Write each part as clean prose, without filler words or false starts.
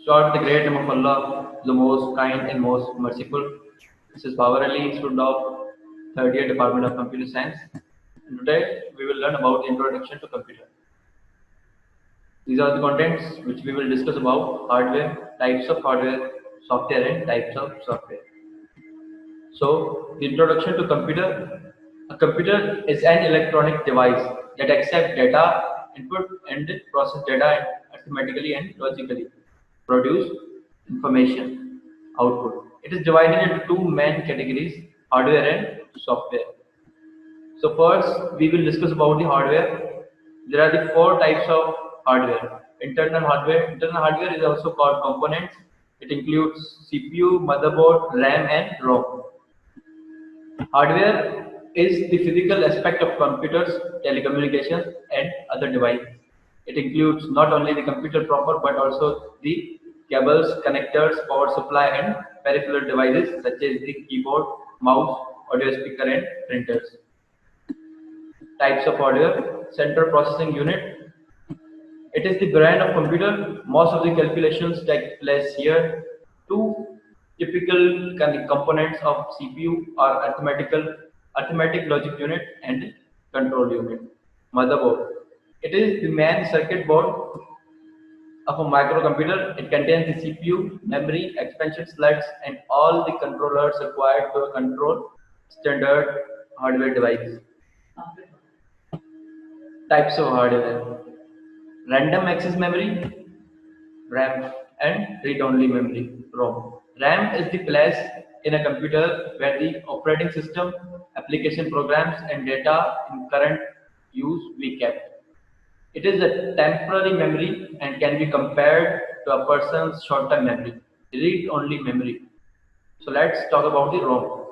Start the great name of Allah, the most kind and most merciful. This is Babar Ali, student of third year Department of Computer Science. And today we will learn about the introduction to computer. These are the contents which we will discuss about hardware, types of hardware, software and types of software. So, the introduction to computer. A computer is an electronic device that accepts data input and process data arithmetically and logically, produce information output. It is divided into two main categories: hardware and software. So first, we will discuss about the hardware. There are the four types of hardware. Internal hardware. Internal hardware is also called components. It includes CPU, motherboard, RAM, and ROM. Hardware is the physical aspect of computers, telecommunications, and other devices. It includes not only the computer proper but also the cables, connectors, power supply, and peripheral devices such as the keyboard, mouse, audio speaker, and printers. Types of hardware: central processing unit. It is the brain of computer. Most of the calculations take place here. Two typical components of CPU are arithmetic logic unit and control unit. Motherboard. It is the main circuit board of a microcomputer. It contains the CPU, memory, expansion slots, and all the controllers required to control standard hardware devices. Types of hardware: random access memory, RAM, and read-only memory, ROM. RAM is the place in a computer where the operating system, application programs, and data in current use be kept. It is a temporary memory and can be compared to a person's short-term memory, read-only memory. So let's talk about the ROM.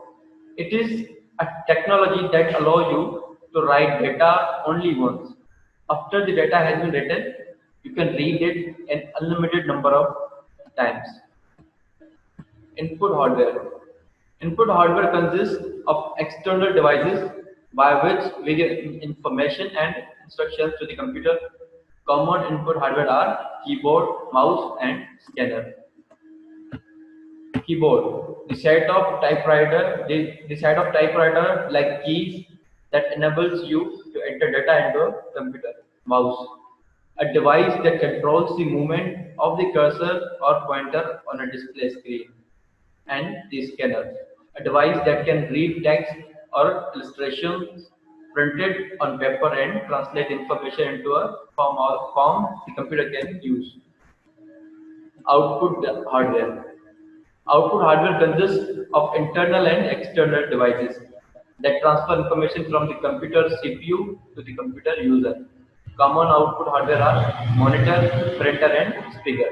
It is a technology that allows you to write data only once. After the data has been written, you can read it an unlimited number of times. Input hardware. Input hardware consists of external devices by which we get information and instructions to the computer. Common input hardware are keyboard, mouse, and scanner. Keyboard, the set of typewriter like keys that enables you to enter data into a computer. Mouse, a device that controls the movement of the cursor or pointer on a display screen. And the scanner, a device that can read text or illustrations printed on paper and translate information into a form the computer can use. Output hardware. Output hardware consists of internal and external devices that transfer information from the computer CPU to the computer user. Common output hardware are monitor, printer, and speaker.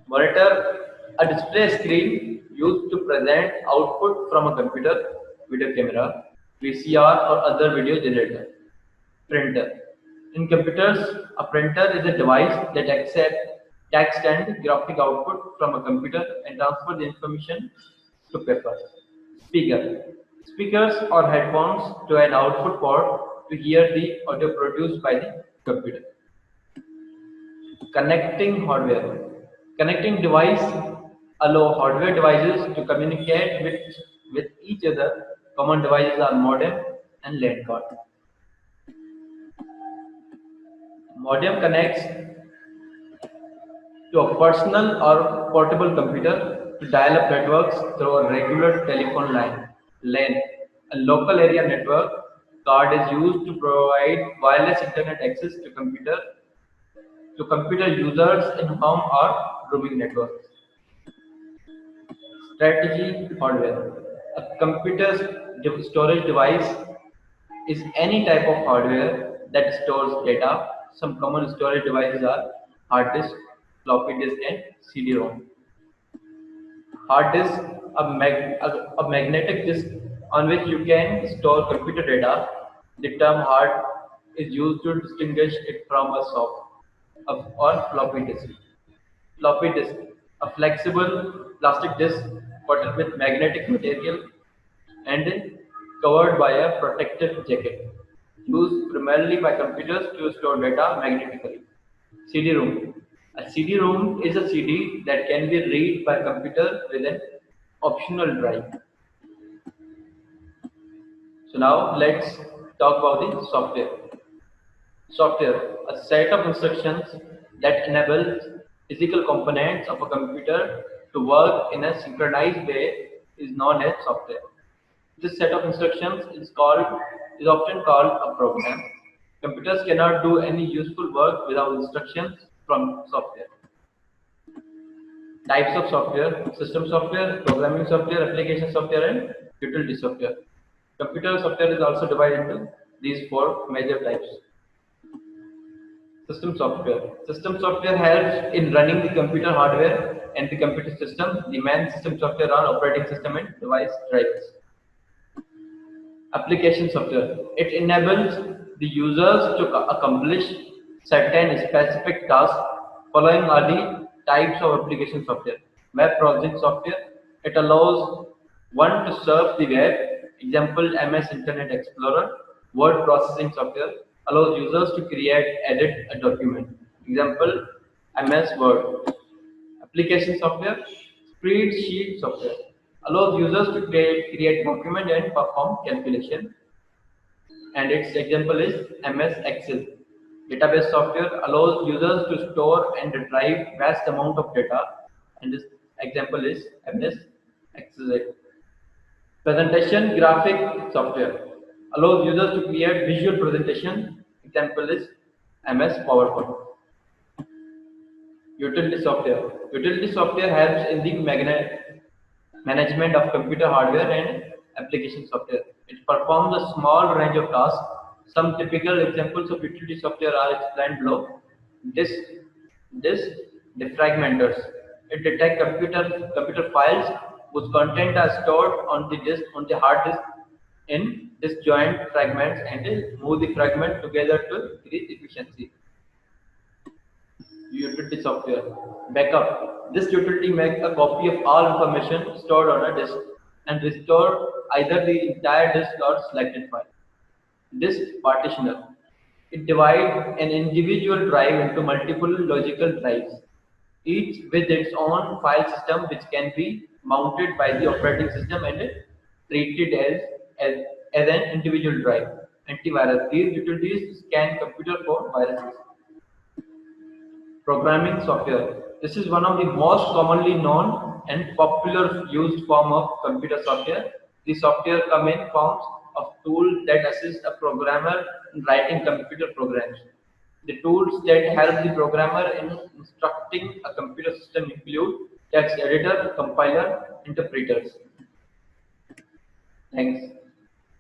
Monitor, a display screen used to present output from a computer, video camera, VCR, or other video generator. Printer. In computers, a printer is a device that accepts text and graphic output from a computer and transfers the information to paper. Speaker. Speakers or headphones to an output port to hear the audio produced by the computer. Connecting hardware. Connecting device allow hardware devices to communicate with each other. Common devices are modem and LAN card. Modem connects to a personal or portable computer to dial up networks through a regular telephone line. LAN, a local area network card, is used to provide wireless internet access to computer users in home or roaming networks. Strategy hardware. A computer storage device is any type of hardware that stores data. Some common storage devices are hard disk, floppy disk, and CD-ROM. Hard disk, a magnetic disk on which you can store computer data. The term hard is used to distinguish it from a soft or floppy disk. Floppy disk, a flexible plastic disk coated with magnetic material and covered by a protective jacket, used primarily by computers to store data magnetically. CD-ROM, A CD-ROM is a CD that can be read by a computer with an optional drive. So now let's talk about the software. Software, a set of instructions that enables physical components of a computer to work in a synchronized way, is known as software. This set of instructions is often called a program. Computers cannot do any useful work without instructions from software. Types of software: system software, programming software, application software, and utility software. Computer software is also divided into these four major types. System software. System software helps in running the computer hardware and the computer system. The main system software are operating system and device drivers. Application software. It enables the users to accomplish certain specific tasks. Following are the types of application software. Web browsing software. It allows one to surf the web. Example, MS Internet Explorer. Word processing software allows users to create, edit a document. Example, MS Word. Application software, spreadsheet software allows users to create document and perform calculation. And its example is MS Excel. Database software allows users to store and retrieve vast amount of data. And this example is MS Excel. Presentation graphic software allows users to create visual presentation. Example is MS PowerPoint. Utility software. Utility software helps in the management of computer hardware and application software. It performs a small range of tasks. Some typical examples of utility software are explained below. Disk, disk defragmenters. It detects computer files whose content are stored on the hard disk in disjoint fragments and move the fragment together to increase efficiency. Utility software. Backup. This utility makes a copy of all information stored on a disk and restore either the entire disk or selected file. Disk partitioner. It divides an individual drive into multiple logical drives, each with its own file system which can be mounted by the operating system and treated as, as an individual drive. Antivirus. These utilities scan computer for viruses. Programming software. This is one of the most commonly known and popular used form of computer software. The software come in forms of tools that assist a programmer in writing computer programs. The tools that help the programmer in instructing a computer system include text editor, compiler, interpreters. Thanks.